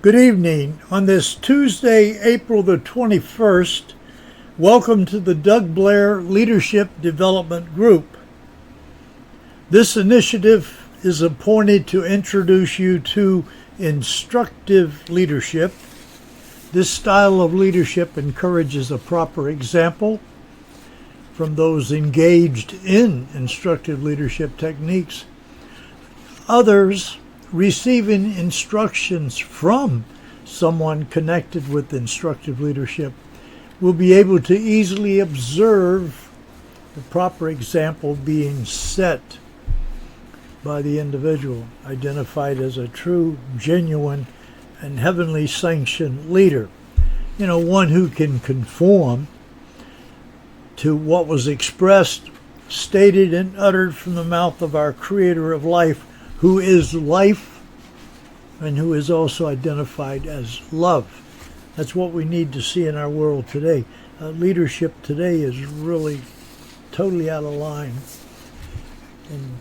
Good evening. On this Tuesday, April the 21st, welcome to the Doug Blair Leadership Development Group. This initiative is appointed to introduce you to instructive leadership. This style of leadership encourages a proper example from those engaged in instructive leadership techniques. Others receiving instructions from someone connected with instructive leadership will be able to easily observe the proper example being set by the individual, identified as a true, genuine, and heavenly sanctioned leader. One who can conform to what was expressed, stated, and uttered from the mouth of our Creator of life, who is life and who is also identified as love. That's what we need to see in our world today. Leadership today is really totally out of line and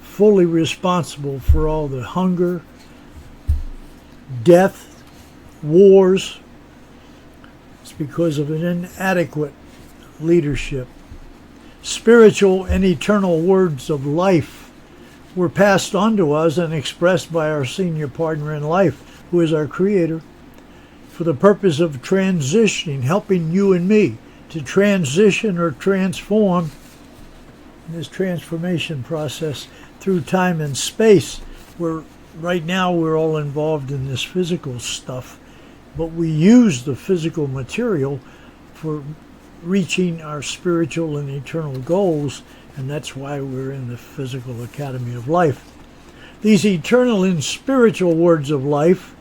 fully responsible for all the hunger, death, wars. It's because of an inadequate leadership. Spiritual and eternal words of life were passed on to us and expressed by our senior partner in life, who is our Creator, for the purpose of transitioning, helping you and me to transition or transform in this transformation process through time and space, where right now we're all involved in this physical stuff, but we use the physical material for reaching our spiritual and eternal goals, and that's why we're in the Physical Academy of Life. These eternal and spiritual words of life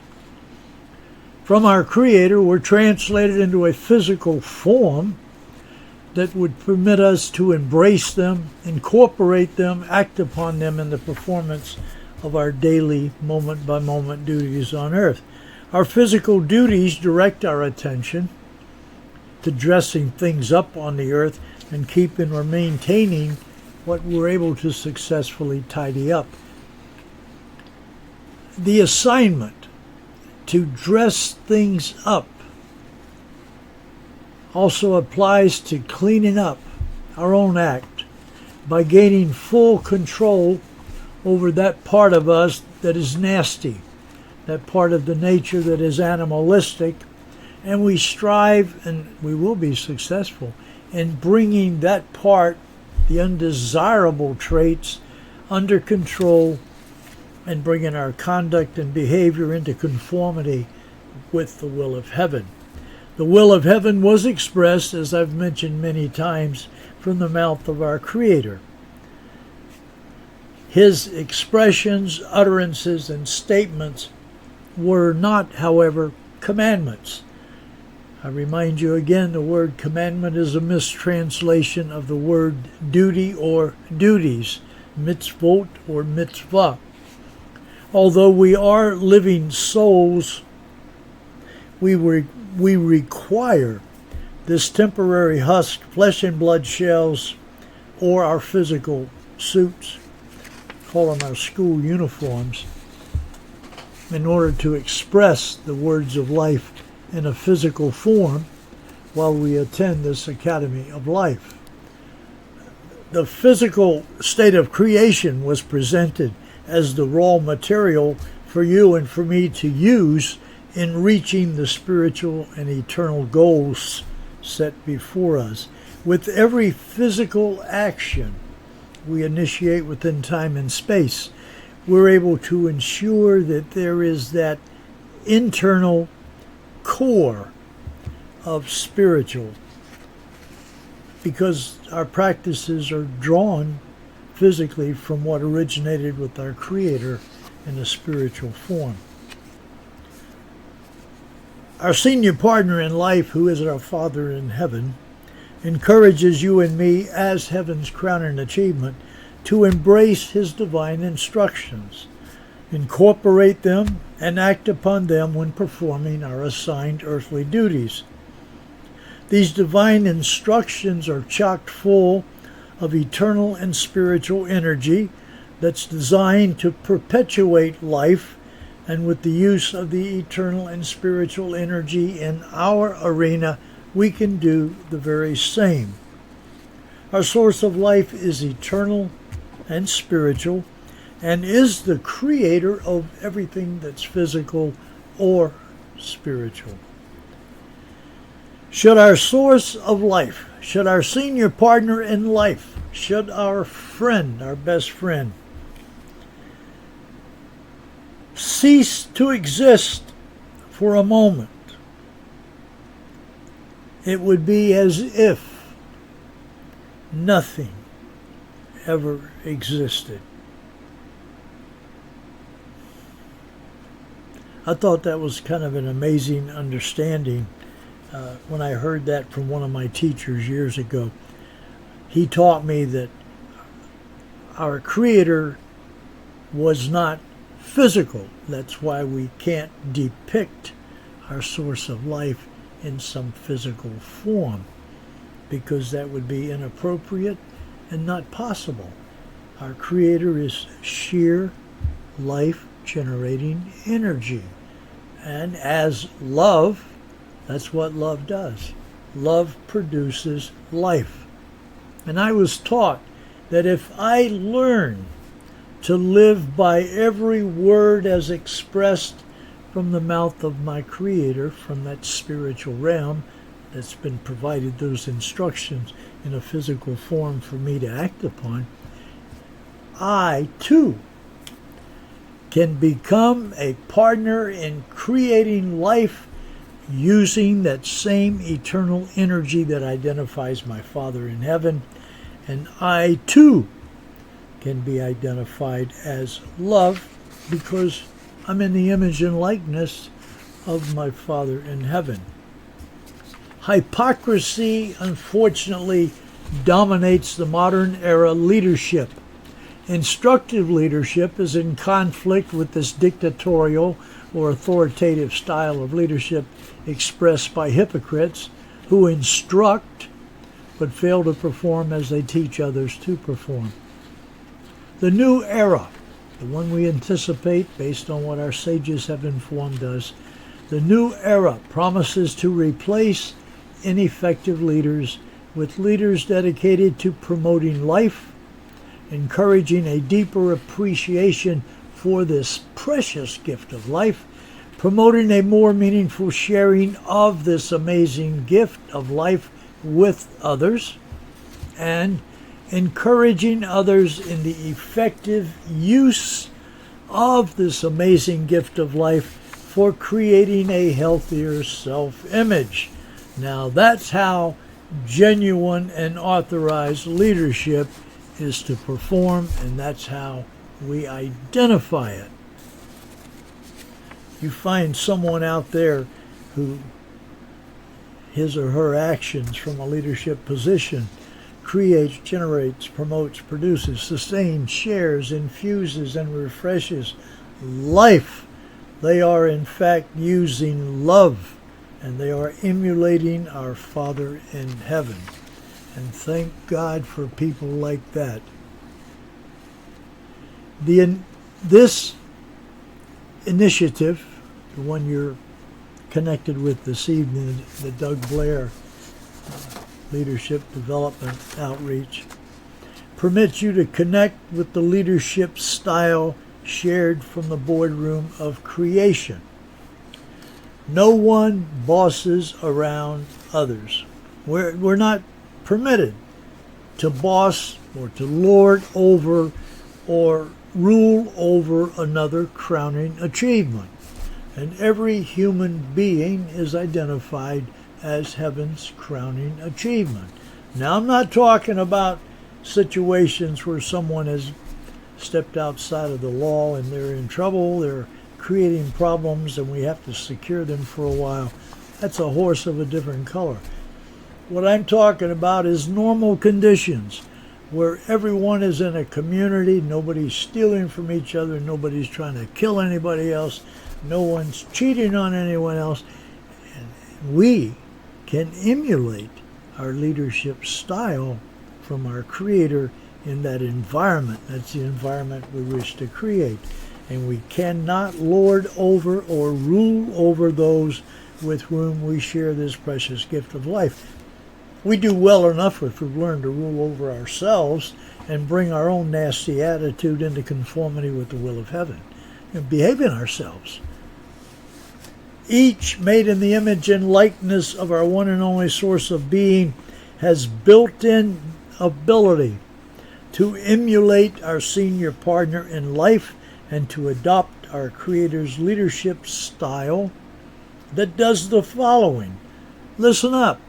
from our Creator were translated into a physical form that would permit us to embrace them, incorporate them, act upon them in the performance of our daily moment-by-moment duties on earth. Our physical duties direct our attention to dressing things up on the earth and keeping or maintaining what we're able to successfully tidy up. The assignment to dress things up also applies to cleaning up our own act by gaining full control over that part of us that is nasty, that part of the nature that is animalistic, and we strive, and we will be successful, in bringing that part, the undesirable traits, under control and bringing our conduct and behavior into conformity with the will of heaven. The will of heaven was expressed, as I've mentioned many times, from the mouth of our Creator. His expressions, utterances, and statements were not, however, commandments. I remind you again, the word commandment is a mistranslation of the word duty or duties, mitzvot or mitzvah. Although we are living souls, we require this temporary husk, flesh and blood shells, or our physical suits, call them our school uniforms, in order to express the words of life in a physical form while we attend this Academy of Life. The physical state of creation was presented as the raw material for you and for me to use in reaching the spiritual and eternal goals set before us. With every physical action we initiate within time and space, we're able to ensure that there is that internal core of spiritual, because our practices are drawn physically from what originated with our Creator in a spiritual form. Our senior partner in life, who is our Father in heaven, encourages you and me as heaven's crowning achievement to embrace His divine instructions, incorporate them, and act upon them when performing our assigned earthly duties. These divine instructions are chock full of eternal and spiritual energy that's designed to perpetuate life And with the use of the eternal and spiritual energy in our arena, we can do the very same. Our source of life is eternal and spiritual, and is the creator of everything that's physical or spiritual. Should our source of life, should our senior partner in life, should our friend, our best friend, cease to exist for a moment, it would be as if nothing ever existed. I thought that was kind of an amazing understanding when I heard that from one of my teachers years ago. He taught me that our Creator was not physical. That's why we can't depict our source of life in some physical form, because that would be inappropriate and not possible. Our Creator is sheer life-generating energy. And as love, that's what love does. Love produces life. And I was taught that if I learn to live by every word as expressed from the mouth of my Creator, from that spiritual realm that's been provided those instructions in a physical form for me to act upon, I too can become a partner in creating life using that same eternal energy that identifies my Father in heaven, and I too can be identified as love because I'm in the image and likeness of my Father in heaven. Hypocrisy, unfortunately, dominates the modern era leadership. Instructive leadership is in conflict with this dictatorial or authoritative style of leadership expressed by hypocrites who instruct but fail to perform as they teach others to perform. The new era, the one we anticipate based on what our sages have informed us, the new era promises to replace ineffective leaders with leaders dedicated to promoting life, encouraging a deeper appreciation for this precious gift of life, promoting a more meaningful sharing of this amazing gift of life with others, and encouraging others in the effective use of this amazing gift of life for creating a healthier self-image. Now that's how genuine and authorized leadership is to perform, and that's how we identify it. You find someone out there who his or her actions from a leadership position creates, generates, promotes, produces, sustains, shares, infuses, and refreshes life. They are in fact using love, and they are emulating our Father in heaven. And thank God for people like that. This initiative, the one you're connected with this evening, the Doug Blair Leadership Development Outreach, permits you to connect with the leadership style shared from the boardroom of creation. No one bosses around others. We're not permitted to boss or to lord over or rule over another crowning achievement. And every human being is identified as heaven's crowning achievement. Now, I'm not talking about situations where someone has stepped outside of the law and they're in trouble, they're creating problems, and we have to secure them for a while. That's a horse of a different color. What I'm talking about is normal conditions where everyone is in a community, nobody's stealing from each other, nobody's trying to kill anybody else, no one's cheating on anyone else. And we can emulate our leadership style from our Creator in that environment. That's the environment we wish to create. and we cannot lord over or rule over those with whom we share this precious gift of life. We do well enough if we learn to rule over ourselves and bring our own nasty attitude into conformity with the will of heaven and behaving ourselves. Each, made in the image and likeness of our one and only source of being, has built-in ability to emulate our senior partner in life and to adopt our Creator's leadership style that does the following. Listen up.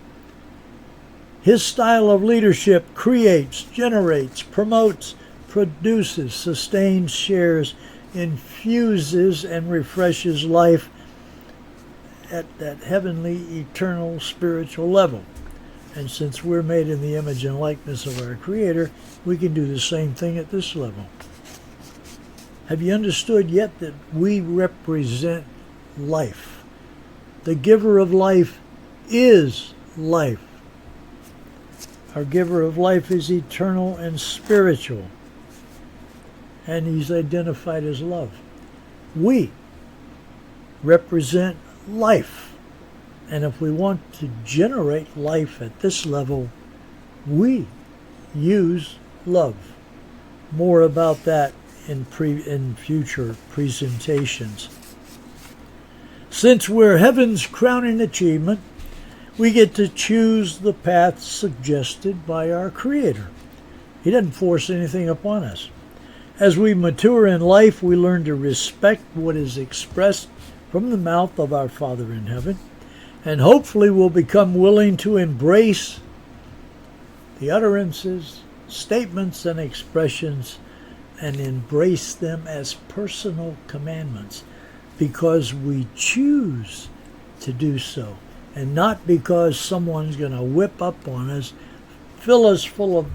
His style of leadership creates, generates, promotes, produces, sustains, shares, infuses, and refreshes life at that heavenly, eternal, spiritual level. And since we're made in the image and likeness of our Creator, we can do the same thing at this level. Have you understood yet that we represent life? The giver of life is life. Our giver of life is eternal and spiritual, and he's identified as love. We represent life, and if we want to generate life at this level, we use love. More about that in future presentations. Since we're heaven's crowning achievement, we get to choose the path suggested by our Creator. He doesn't force anything upon us. As we mature in life, we learn to respect what is expressed from the mouth of our Father in heaven, and hopefully we'll become willing to embrace the utterances, statements, and expressions and embrace them as personal commandments because we choose to do so, and not because someone's going to whip up on us, fill us full of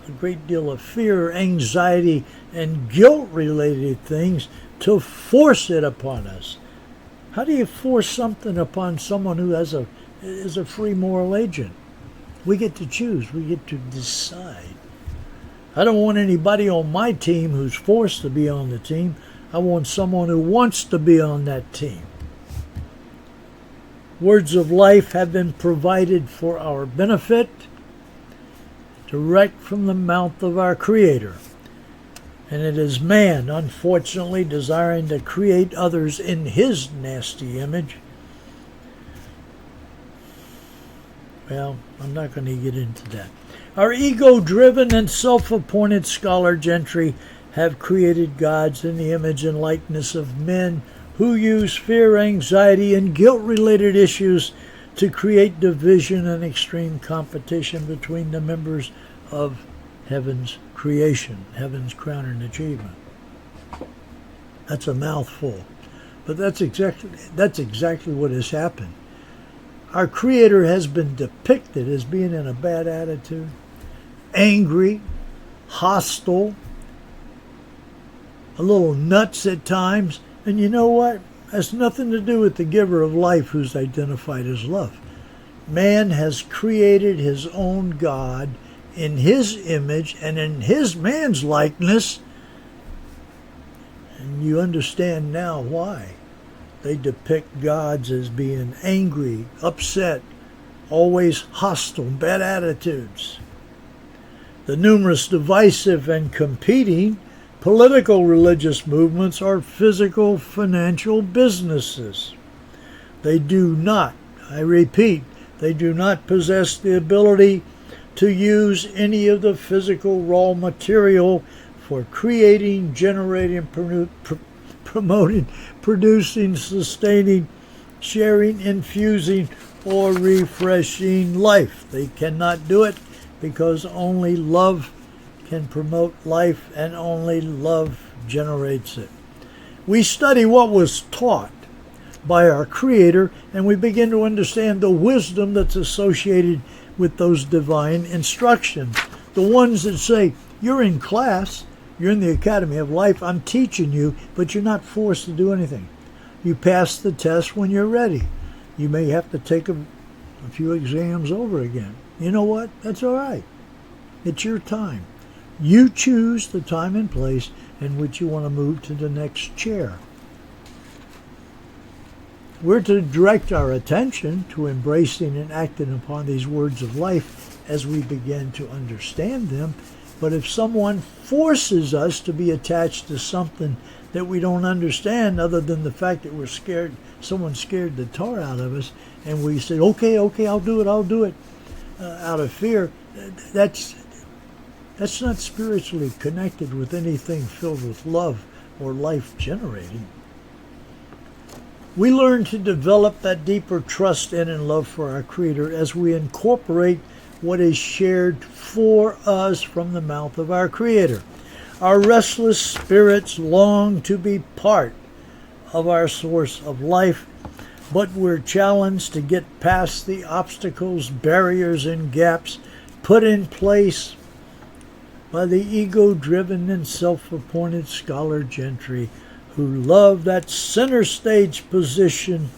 a great deal of fear, anxiety, and guilt-related things to force it upon us. How do you force something upon someone who is a free moral agent? We get to choose. We get to decide. I don't want anybody on my team who's forced to be on the team. I want someone who wants to be on that team. Words of life have been provided for our benefit, direct from the mouth of our Creator. And it is man, unfortunately, desiring to create others in his nasty image. Well, I'm not going to get into that. Our ego-driven and self-appointed scholar gentry have created gods in the image and likeness of men who use fear, anxiety, and guilt-related issues to create division and extreme competition between the members of heaven's creation, heaven's crowning achievement. That's a mouthful, but that's exactly what has happened. Our Creator has been depicted as being in a bad attitude, angry, hostile, a little nuts at times, and you know what? Has nothing to do with the giver of life who's identified as love. Man has created his own God in his image and in his man's likeness, and you understand now why they depict gods as being angry, upset, always hostile, bad attitudes. The numerous divisive and competing political religious movements are physical, financial businesses. They do not, I repeat, they do not possess the ability to use any of the physical raw material for creating, generating, promoting, producing, sustaining, sharing, infusing, or refreshing life. They cannot do it because only love can promote life and only love generates it. We study what was taught by our Creator, and we begin to understand the wisdom that's associated with those divine instructions. The ones that say, you're in class, you're in the Academy of Life, I'm teaching you, but you're not forced to do anything. You pass the test when you're ready. You may have to take a few exams over again. You know what? That's all right. It's your time. You choose the time and place, in which you want to move to the next chair. We're to direct our attention to embracing and acting upon these words of life as we begin to understand them. But if someone forces us to be attached to something that we don't understand, other than the fact that we're scared, someone scared the tar out of us, and we say, okay, I'll do it, out of fear, that's not spiritually connected with anything filled with love or life generating. We learn to develop that deeper trust in and love for our Creator as we incorporate what is shared for us from the mouth of our Creator. Our restless spirits long to be part of our source of life, but we're challenged to get past the obstacles, barriers, and gaps put in place by the ego-driven and self-appointed scholar gentry who love that center stage position.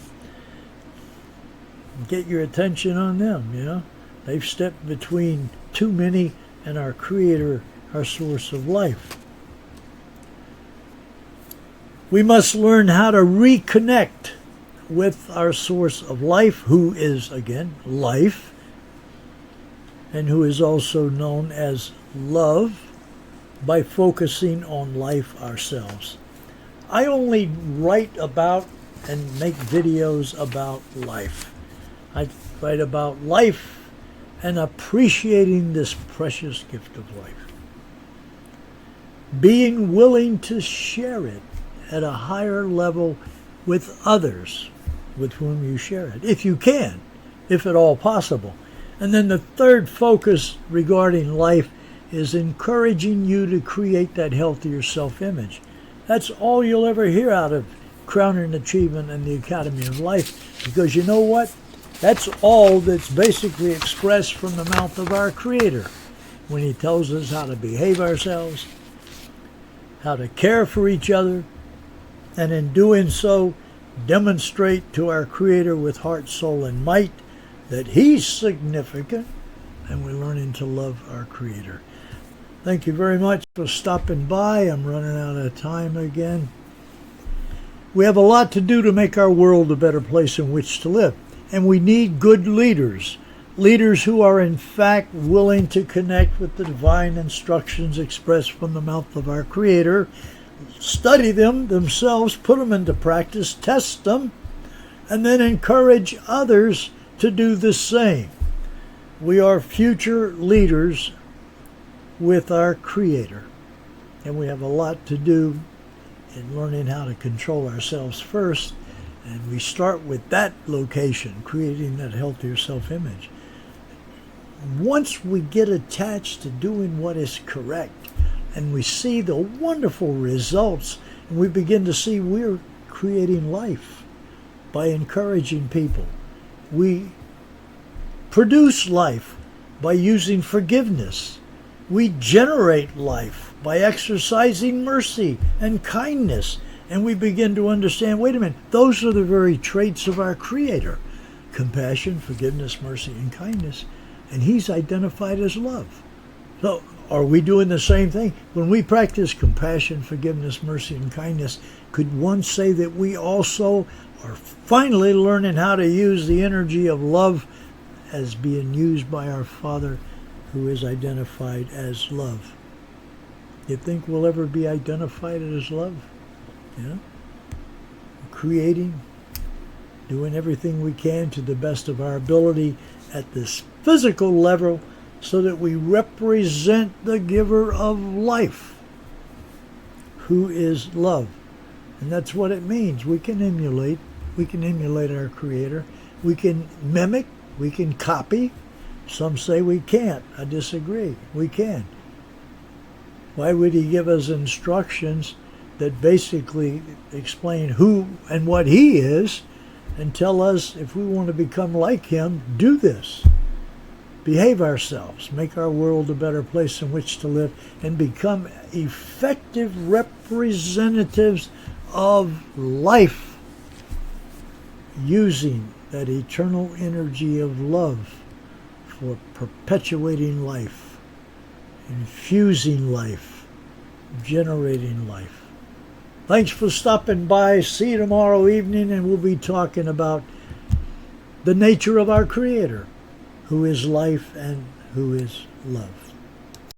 Get your attention on them, They've stepped between too many and our Creator, our source of life. We must learn how to reconnect with our source of life, who is, again, life, and who is also known as love, by focusing on life ourselves. I only write about and make videos about life. I write about life and appreciating this precious gift of life. Being willing to share it at a higher level with others with whom you share it, if you can, if at all possible. And then the third focus regarding life is encouraging you to create that healthier self-image. That's all you'll ever hear out of Crowning Achievement and the Academy of Life, because you know what? That's all that's basically expressed from the mouth of our Creator when He tells us how to behave ourselves, how to care for each other, and in doing so, demonstrate to our Creator with heart, soul, and might that He's significant, and we're learning to love our Creator. Thank you very much for stopping by. I'm running out of time again. We have a lot to do to make our world a better place in which to live. And we need good leaders. Leaders who are in fact willing to connect with the divine instructions expressed from the mouth of our Creator, study them themselves, put them into practice, test them, and then encourage others to do the same. We are future leaders with our Creator, and we have a lot to do in learning how to control ourselves first, and we start with that location, creating that healthier self-image. Once we get attached to doing what is correct, and we see the wonderful results, and we begin to see we're creating life by encouraging people. We produce life by using forgiveness. We generate life by exercising mercy and kindness. And we begin to understand, wait a minute, those are the very traits of our Creator. Compassion, forgiveness, mercy, and kindness. And He's identified as love. So are we doing the same thing? When we practice compassion, forgiveness, mercy, and kindness, could one say that we also are finally learning how to use the energy of love as being used by our Father, who is identified as love? You think we'll ever be identified as love? Creating, doing everything we can to the best of our ability at this physical level so that we represent the giver of life, who is love. And that's what it means. We can emulate our Creator. We can mimic, we can copy. Some say we can't. I disagree. We can. Why would He give us instructions that basically explain who and what He is and tell us if we want to become like Him, do this. Behave ourselves, make our world a better place in which to live, and become effective representatives of life, using that eternal energy of love for perpetuating life, infusing life generating life. Thanks for stopping by. See you tomorrow evening, and we'll be talking about the nature of our Creator, who is life and who is love.